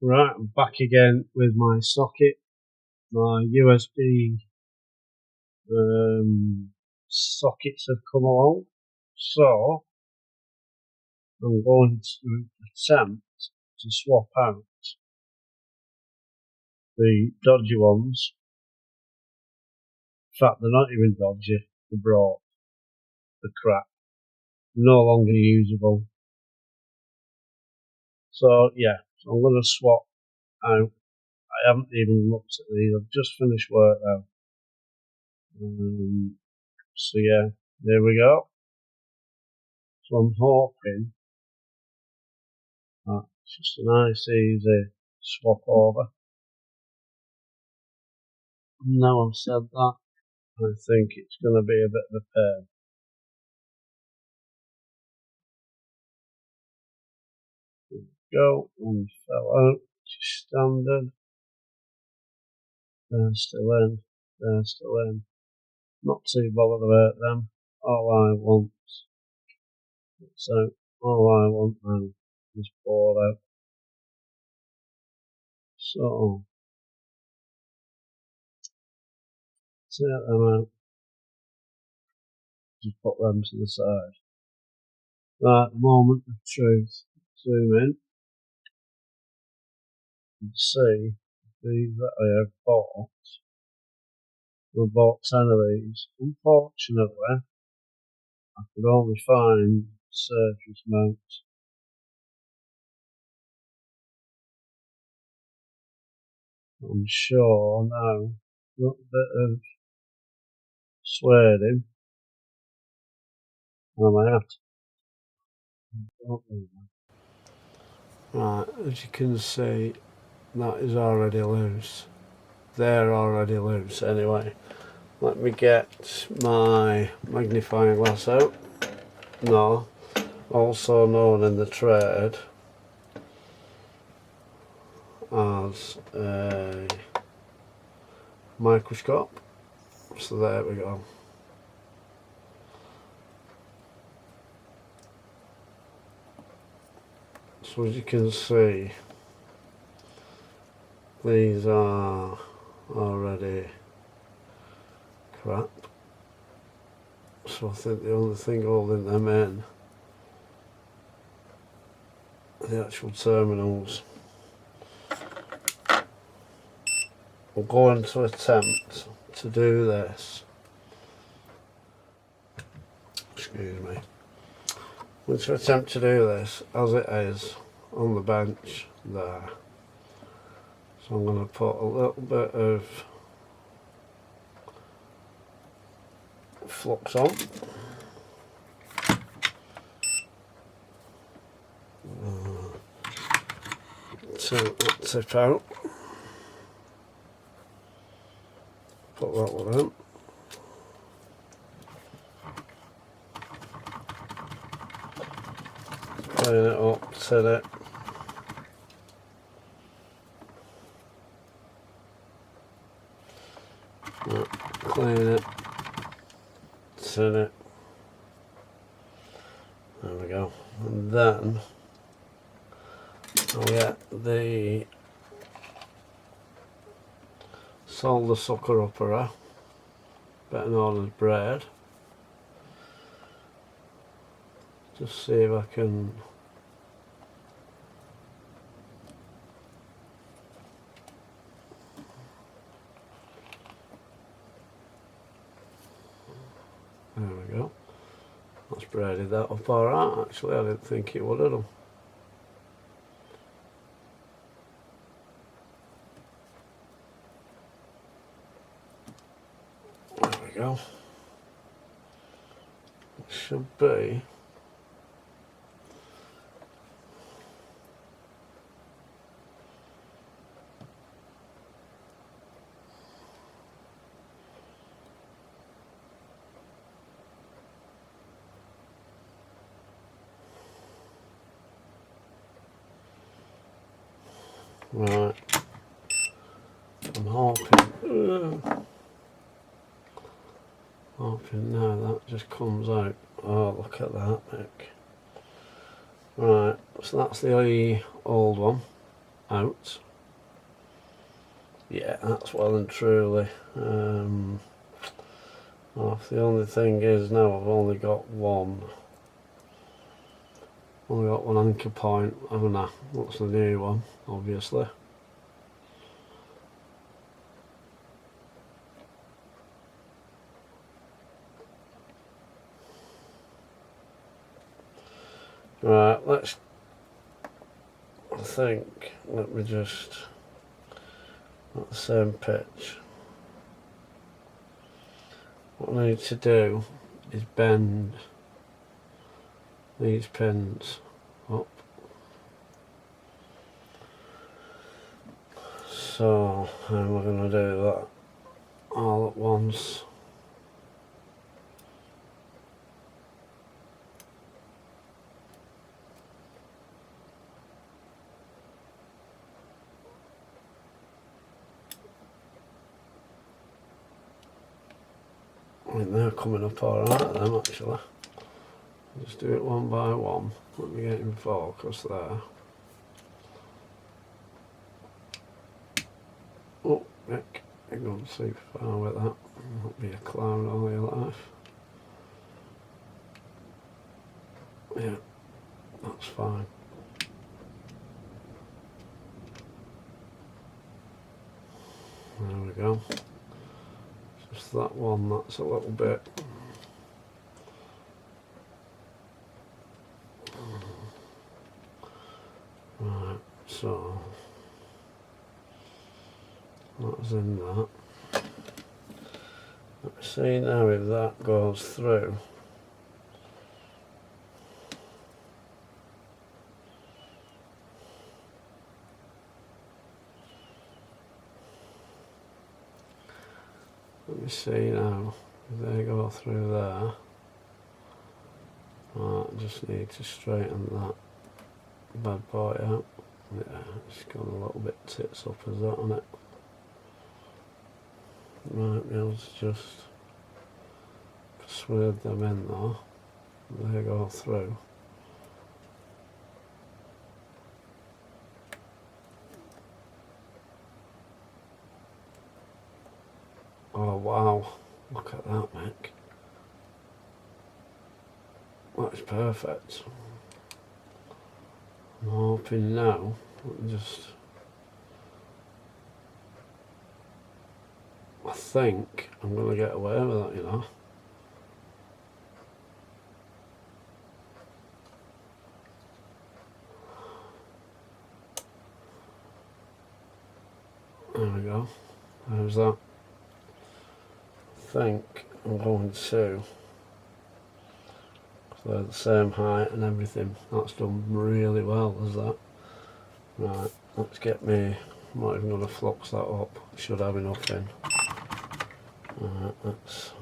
Right, I'm back again with my socket. My USB sockets have come along, so I'm going to attempt to swap out the dodgy ones. In fact, they're not even dodgy, they're broke, they're crap, no longer usable. So yeah, I'm going to swap out. I haven't even looked at these, I've just finished work now. So yeah, there we go. So I'm hoping that it's just a nice easy swap over. Now I've said that, I think it's going to be a bit of a pain. There we go, one fell out, standard. They're still in, they're still in. Not too bothered about them. All I want, so all I want now is board out. So, take them out, just put them to the side. Right, moment of truth. Zoom in and see these that I have bought. I bought 10 of these. Unfortunately, I could only find surface mounts. I'm sure now, a little bit of swearing, and I might have to. Right, as you can see, that is already loose. They're already loose anyway. Let me get my magnifying glass out. No, also known in the trade as a microscope. So there we go. So as you can see, these are already crap. So I think the only thing holding them in are the actual terminals. I'm going to attempt to do this. Excuse me. I'm going to attempt to do this as it is on the bench there. So I'm going to put a little bit of flux on. Take that tip out. Put that one in. Clean it up, tin it. Clean it, tin it. There we go. And then I'll get the solder sucker upper, better known as braid. Just see if I can there we go. That's braided that up alright. Actually, I didn't think it would have done. There we go. It should be right. I'm hoping now that just comes out. Oh, look at that, Mick. Right, so that's the old one. out. Yeah, that's well and truly off. The only thing is now I've only got one anchor point, haven't I? That's the new one, obviously. Right, let me just, at the same pitch. What I need to do is bend these pins up. So, how am I going to do that all at once? I think they're coming up alright then, actually. Just do it one by one. Let me get in focus there. Oh, Nick, you're going super far with that. Not be a clown all your life. Yeah, that's fine. There we go. Just that one, that's a little bit. Right, so that's in that. Let me see now if that goes through. Let me see now if they go through there. Right, I just need to straighten that bad boy out. Yeah, it's gone a little bit tits up as that on it. Might be able to just persuade them in though. They go through. Oh wow, look at that, Mick. That's perfect. I'm hoping now, I think I'm going to get away with that, you know. There we go. How's that? I think I'm going to, they're the same height and everything. That's done really well, is that? Right, let's get me, I'm not even going to flux that up. Should have enough in. Right, let's.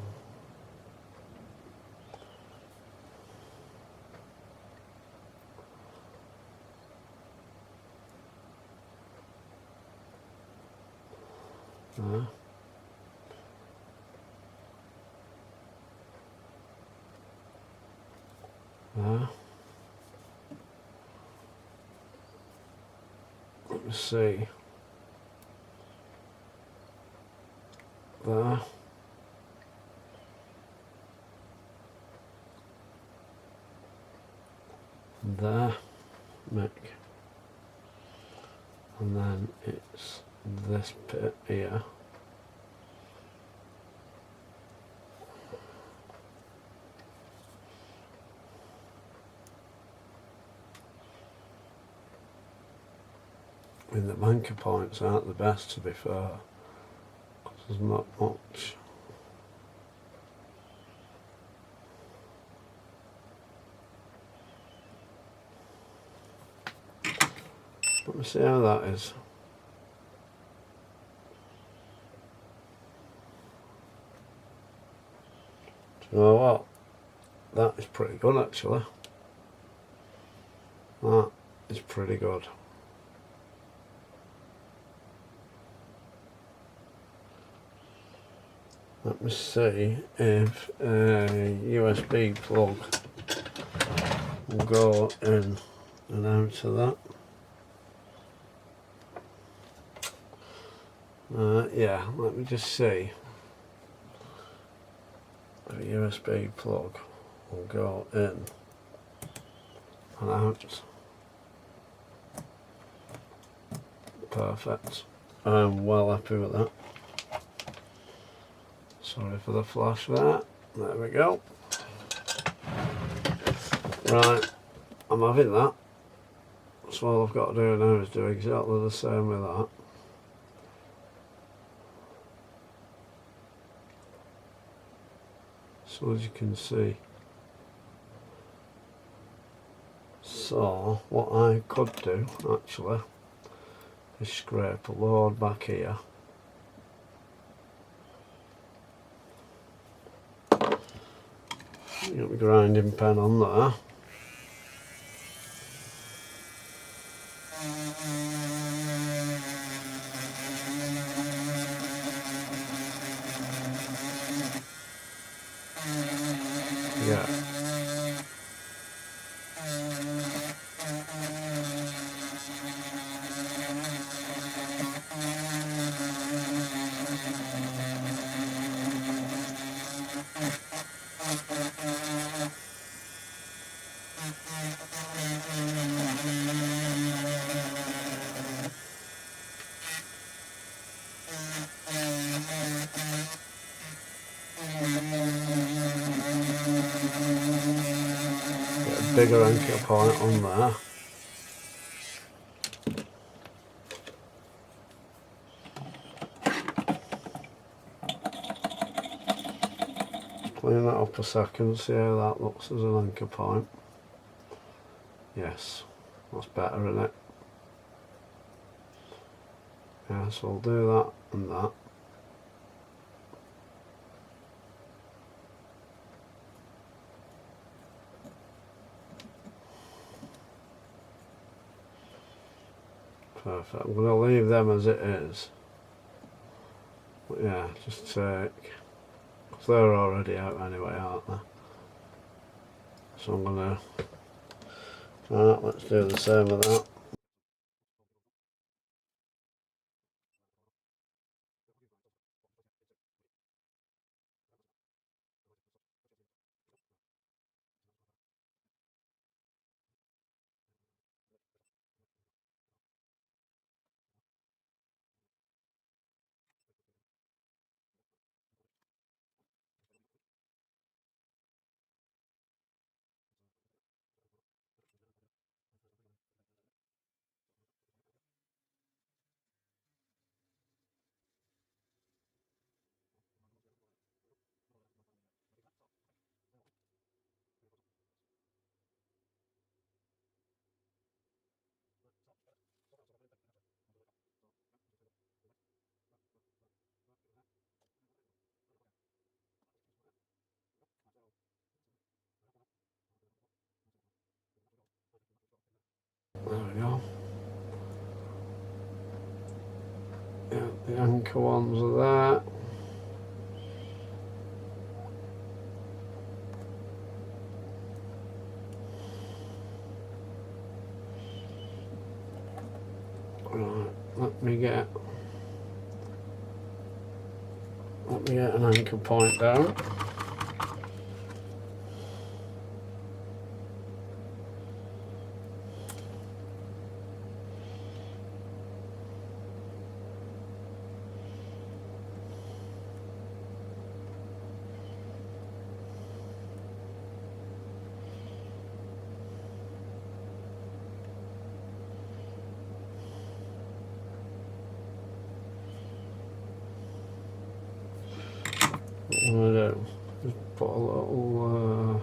There. There. Let me see. There. There, Mick. And then it's this bit here. I mean, the anchor points aren't the best, to be fair, because there's not much. Let me see how that is. Do you know what? That is pretty good, actually. That is pretty good. Let me see if a USB plug will go in and out of that. Yeah, let me just see. A USB plug will go in and out. Perfect. I'm well happy with that. Sorry for the flash there. There we go. Right, I'm having that. So all I've got to do now is do exactly the same with that. So as you can see. So what I could do actually is scrape a load back here. Got my grinding pen on there. Yeah. Get a bigger anchor point on there. Clean that up a second, see how that looks as an anchor point. Yes, that's better, isn't it? Yeah, so I'll do that and that. Perfect. I'm going to leave them as it is. But yeah, just take, because they're already out anyway, aren't they? So I'm going to, right, let's do the same with that. There we go. Yeah, the anchor ones are there. Right, let me get an anchor point down. What I'm going to do, just put a little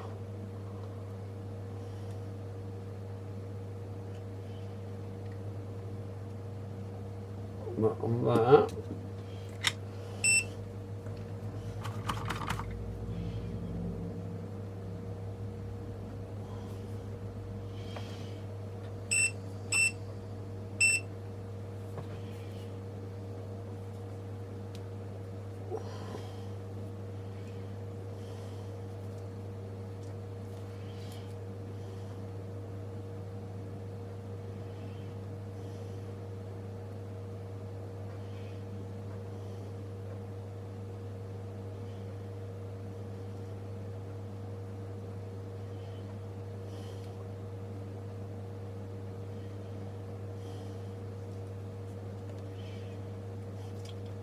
that on there.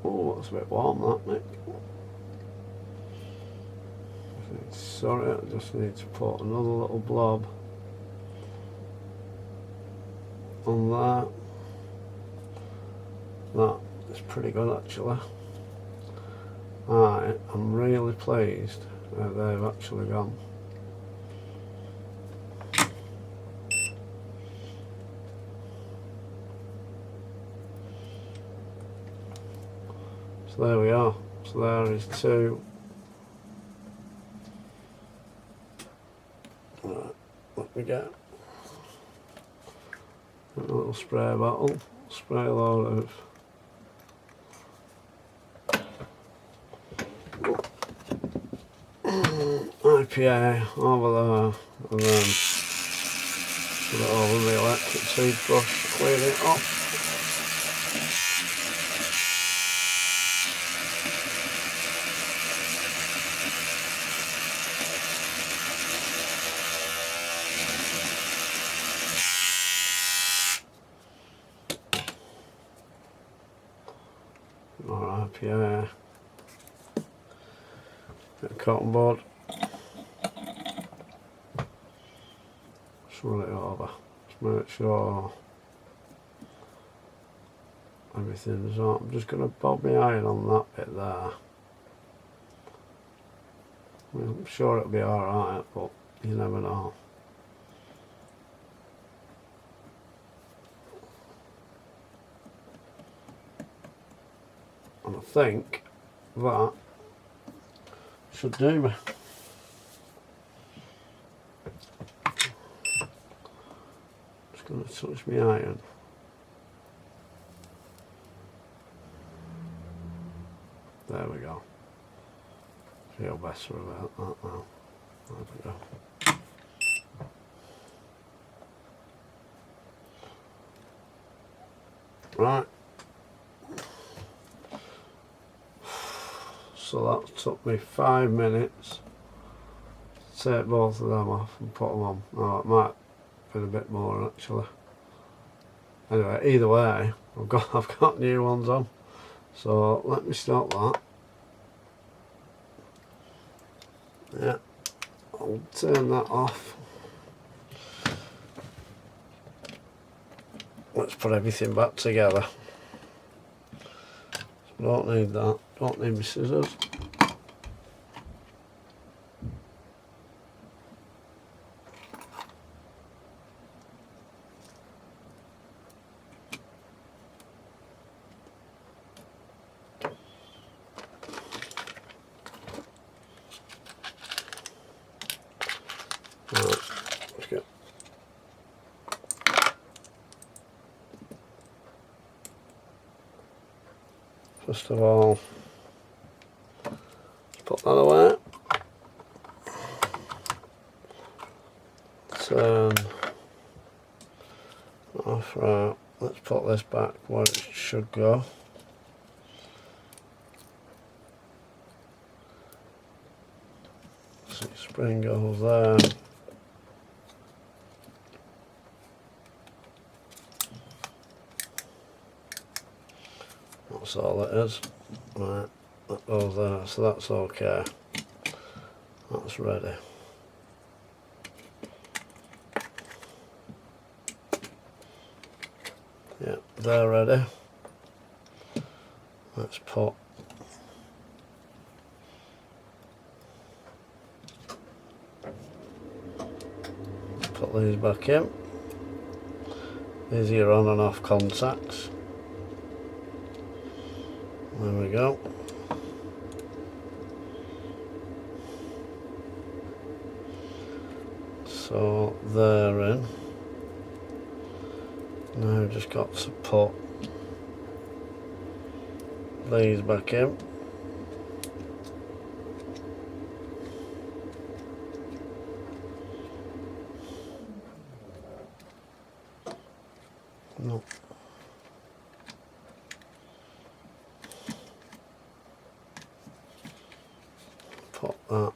Oh, that's a bit warm, that, Nick. Sorry, I just need to put another little blob on that. That is pretty good, actually. I'm really pleased that they've actually gone. So there we are. So there is two. Right, let me get a little spray bottle, spray a load of IPA over there, and then put it over the electric toothbrush to clean it up. More IPA, bit of cotton board. Just run it over. Just make sure everything's on. I'm just going to bob my iron on that bit there. I'm sure it'll be alright, but you never know. And I think that should do me. Just going to touch my iron. There we go. Feel better about that now. There we go. Right. So that took me 5 minutes to take both of them off and put them on. Oh, it might have been a bit more actually. Anyway, either way, I've got new ones on. So let me stop that. Yeah, I'll turn that off. Let's put everything back together. Don't need that, don't need my scissors. Right, let's go. First of all, let's put that away. Turn off. Right, let's put this back where it should go. So spring goes there. That's all it is. Right, that goes there, so that's okay. That's ready. Yeah, they're ready. Let's put these back in. These are your on and off contacts. There we go. So they're in. Now I've just got to put these back in. No. Put that,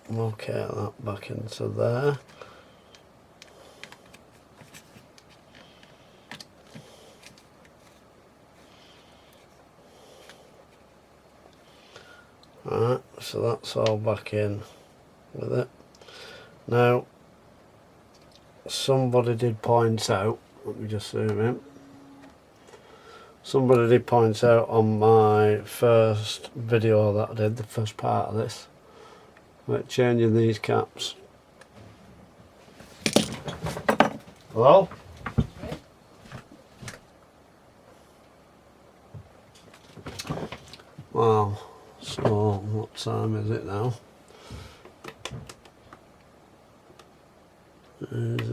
locate that back into there. Right, so that's all back in with it. Now, somebody did point out, let me just zoom in. Somebody did point out on my first video that I did, the first part of this, about changing these caps. Hello? Wow, so what time is it now? It's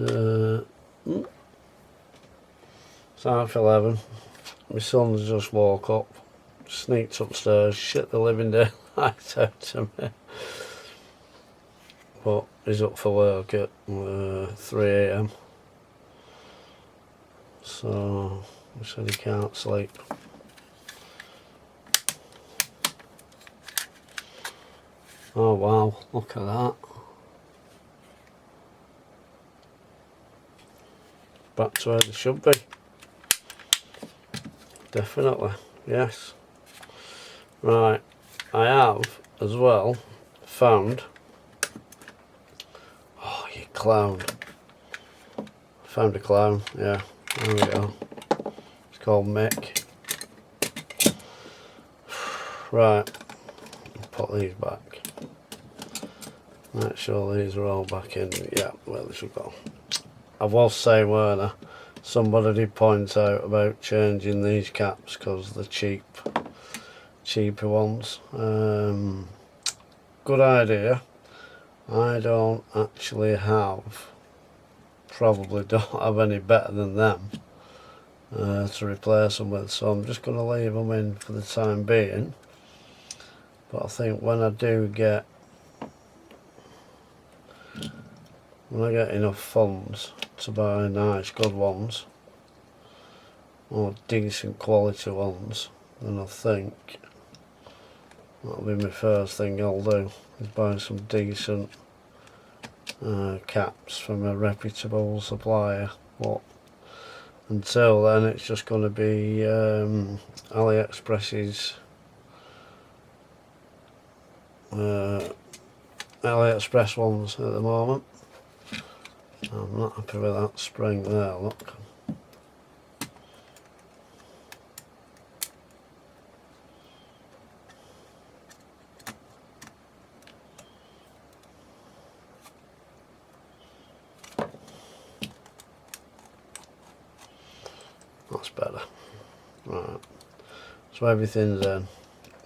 11:30. My son's just woke up, sneaked upstairs, shit the living daylights out of me. But he's up for work at 3 AM. So he said he can't sleep. Oh wow, look at that. Back to where they should be. Definitely, yes. Right, I have as well found, oh you clown, found a clown, yeah, there we go. It's called Mick. Right, put these back. Make sure these are all back in, yeah, where they should go. I was saying, weren't I, somebody did point out about changing these caps because they're cheaper ones. Good idea. I don't actually have, probably don't have any better than them to replace them with, so I'm just going to leave them in for the time being. But I think when I get enough funds to buy nice good ones or decent quality ones, then I think that'll be my first thing I'll do, is buy some decent caps from a reputable supplier. But until then it's just going to be AliExpress's AliExpress ones at the moment. I'm not happy with that spring there, look. That's better. Right, so everything's in.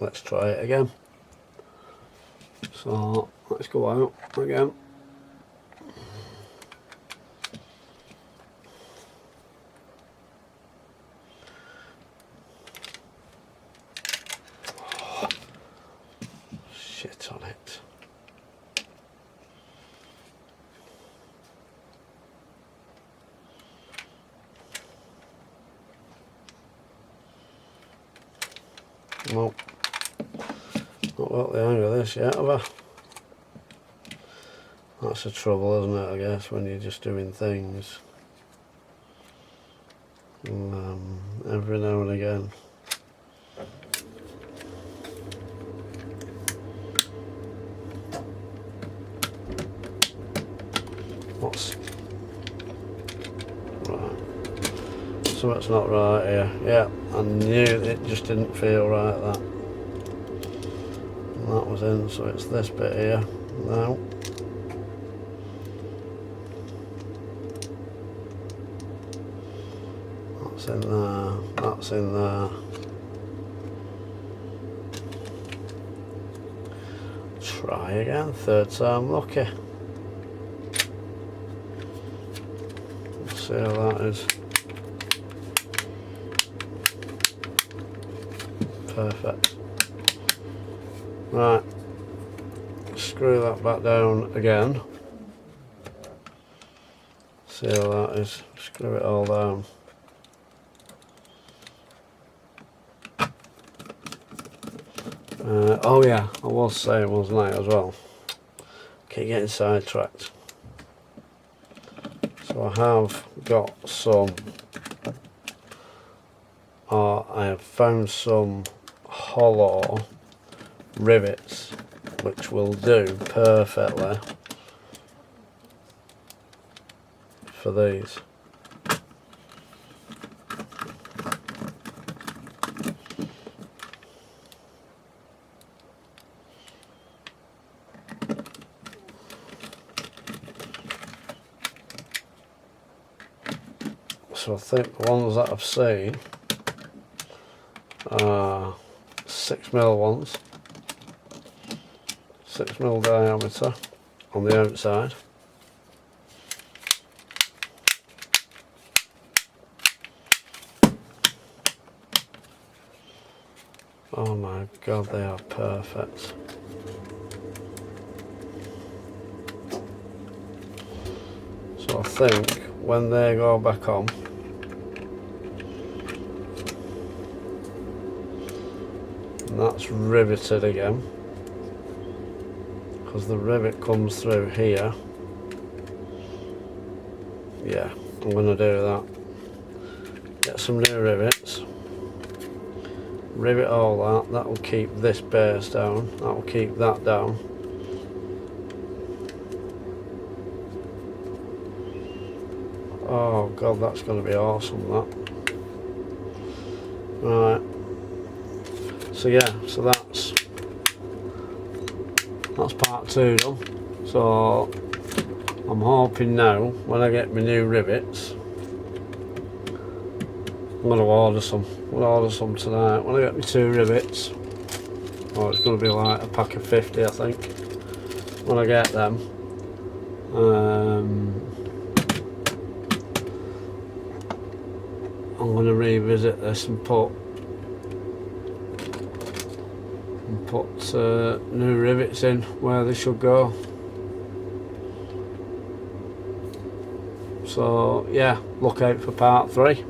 Let's try it again. So let's go out again. Shit on it. Nope. Not got the hang of this yet, have I? That's the trouble, isn't it, I guess, when you're just doing things every now and again. What's right? So it's not right here. Yeah, I knew it just didn't feel right, that. And that was in, so it's this bit here now. That's in there, that's in there. Try again, third time lucky. Let's see how that is. Perfect. Right, screw that back down again. See how that is. Screw it all down. Oh yeah, I was saying, wasn't I, as well? Keep getting sidetracked. So I have got some, I have found some hollow rivets, which will do perfectly for these. So I think the ones that I've seen are 6mm ones, 6mm diameter on the outside. Oh my god, they are perfect. So I think when they go back on, and that's riveted again, because the rivet comes through here. Yeah, I'm going to do that. Get some new rivets, rivet all that. That will keep this base down, that will keep that down. Oh god, that's going to be awesome, that. Right, so yeah, so that's part 2 done. So I'm hoping now when I get my new rivets, I'm going to order some. I'm going to order some tonight when I get my 2 rivets. Oh, it's going to be like a pack of 50, I think, when I get them. I'm going to revisit this and put new rivets in where they should go. So yeah, look out for part 3.